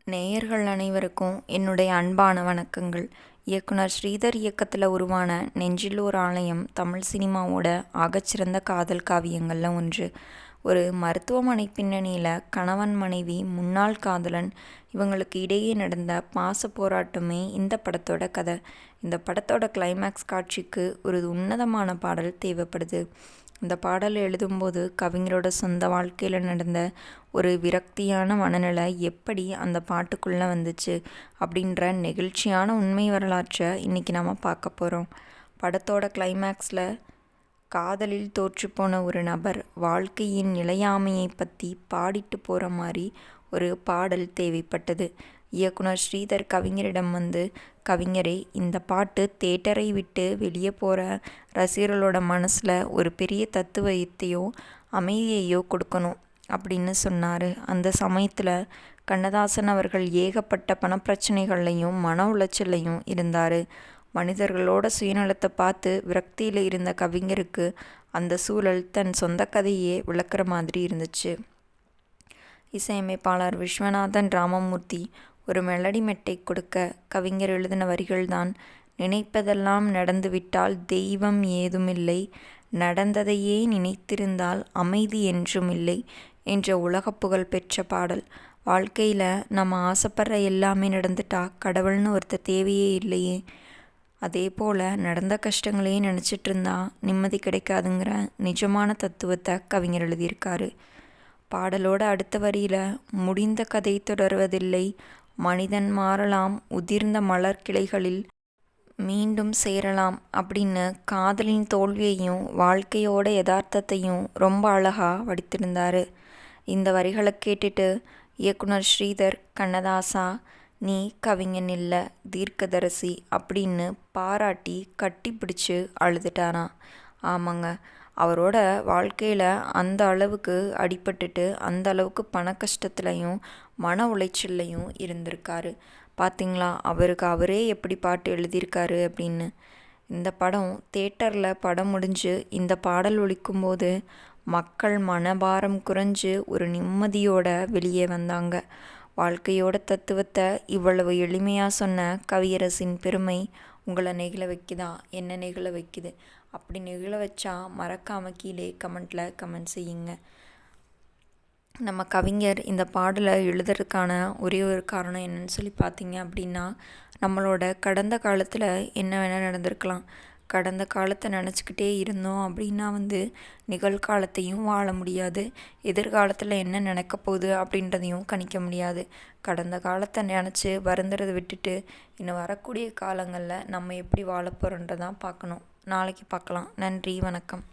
நேயர்கள் அனைவருக்கும் என்னுடைய அன்பான வணக்கங்கள். இயக்குனர் ஸ்ரீதர் இயக்கத்தில் உருவான நெஞ்சில் ஓர் ஆலயம் தமிழ் சினிமாவோட ஆகச்சிறந்த காதல் காவியங்களில் ஒன்று. ஒரு மருத்துவமனை பின்னணியில் கணவன் மனைவி முன்னாள் காதலன் இவங்களுக்கு இடையே நடந்த பாச போராட்டமே இந்த படத்தோட கதை. இந்த படத்தோட கிளைமேக்ஸ் காட்சிக்கு ஒரு உன்னதமான பாடல் தேவைப்படுது. இந்த பாடல் எழுதும்போது கவிஞரோட சொந்த வாழ்க்கையில் நடந்த ஒரு விரக்தியான மனநிலை எப்படி அந்த பாட்டுக்குள்ளே வந்துச்சு அப்படின்ற நெகிழ்ச்சியான உண்மை வரலாற்றை இன்றைக்கி நம்ம பார்க்க போகிறோம். படத்தோட கிளைமேக்ஸில் காதலில் தோற்றுப்போன ஒரு நபர் வாழ்க்கையின் நிலையாமையை பற்றி பாடிட்டு போகிற மாதிரி ஒரு பாடல் தேவைப்பட்டது. இயக்குனர் ஸ்ரீதர் கவிஞரிடம் கவிஞரே, இந்த பாட்டு தேட்டரை விட்டு வெளியே போகிற ரசிகர்களோட மனசில் ஒரு பெரிய தத்துவத்தையோ அமைதியையோ கொடுக்கணும் அப்படின்னு சொன்னார். அந்த சமயத்தில் கண்ணதாசன் அவர்கள் ஏகப்பட்ட பணப்பிரச்சனைகள்லையும் மன உளைச்சல்லையும் இருந்தார். மனிதர்களோட சுயநலத்தை பார்த்து விரக்தியில் இருந்த கவிஞருக்கு அந்த சூழல் தன் சொந்த கதையே விளக்குற மாதிரி இருந்துச்சு. இசையமைப்பாளர் விஸ்வநாதன் ராமமூர்த்தி ஒரு மெலடி மெட்டை கொடுக்க கவிஞர் எழுதின வரிகள்தான், நினைப்பதெல்லாம் நடந்துவிட்டால் தெய்வம் ஏதுமில்லை, நடந்ததையே நினைத்திருந்தால் அமைதி என்றும் இல்லை என்ற உலகப்புகழ் பெற்ற பாடல். வாழ்க்கையில் நம்ம ஆசைப்படுற எல்லாமே நடந்துட்டா கடவுள்னு ஒருத்தர் தேவையே இல்லையே, அதே போல் நடந்த கஷ்டங்களையே நினச்சிட்டு இருந்தா நிம்மதி கிடைக்காதுங்கிற நிஜமான தத்துவத்தை கவிஞர் எழுதியிருக்காரு. பாடலோட அடுத்த வரியில், முடிந்த கதை தொடர்வதில்லை, மனிதன் மாறலாம், உதிர்ந்த மலர் கிளைகளில் மீண்டும் சேரலாம் அப்படின்னு காதலின் தோல்வியையும் வாழ்க்கையோட யதார்த்தத்தையும் ரொம்ப அழகாக வடித்திருந்தார். இந்த வரிகளை கேட்டுட்டு இயக்குனர் ஸ்ரீதர், கண்ணதாசா நீ கவிஞன் இல்லை தீர்க்கதரிசி அப்படின்னு பாராட்டி கட்டி பிடிச்சி அழுதுட்டாராம். ஆமாங்க, அவரோட வாழ்க்கையில் அந்த அளவுக்கு அடிபட்டுட்டு அந்த அளவுக்கு பண கஷ்டத்துலையும் மன உளைச்சல்லையும் இருந்திருக்காரு. பார்த்திங்களா அவருக்கு அவரே எப்படி பாட்டு எழுதியிருக்காரு அப்படின்னு. இந்த படம் தேட்டரில் படம் முடிஞ்சு இந்த பாடல் ஒலிக்கும்போது மக்கள் மனபாரம் குறைஞ்சு ஒரு நிம்மதியோட வெளியே வந்தாங்க. வாழ்க்கையோட தத்துவத்தை இவ்வளவு எளிமையாக சொன்ன கவியரசின் பெருமை உங்களை நெகிழ வைக்குதா? என்ன நெகிழ வைக்குது? அப்படி நெகிழ வச்சா மறக்காமல் கீழே கமெண்ட் செய்யுங்க. நம்ம கவிஞர் இந்த பாடலை எழுதுறதுக்கான ஒரே ஒரு காரணம் என்னன்னு சொல்லி பார்த்தீங்க அப்படின்னா, நம்மளோட கடந்த காலத்தில் என்ன வேணால் நடந்திருக்கலாம். கடந்த காலத்தை நினச்சிக்கிட்டே இருந்தோம் அப்படின்னா நிகழ்காலத்தையும் வாழ முடியாது, எதிர்காலத்தில் என்ன நடக்க போகுது அப்படின்றதையும் கணிக்க முடியாது. கடந்த காலத்தை நினச்சி வருந்துறதை விட்டுட்டு இன்னும் வரக்கூடிய காலங்களில் நம்ம எப்படி வாழ போகிறோன்றதான் பார்க்கணும். நாளைக்கு பார்க்கலாம். நன்றி, வணக்கம்.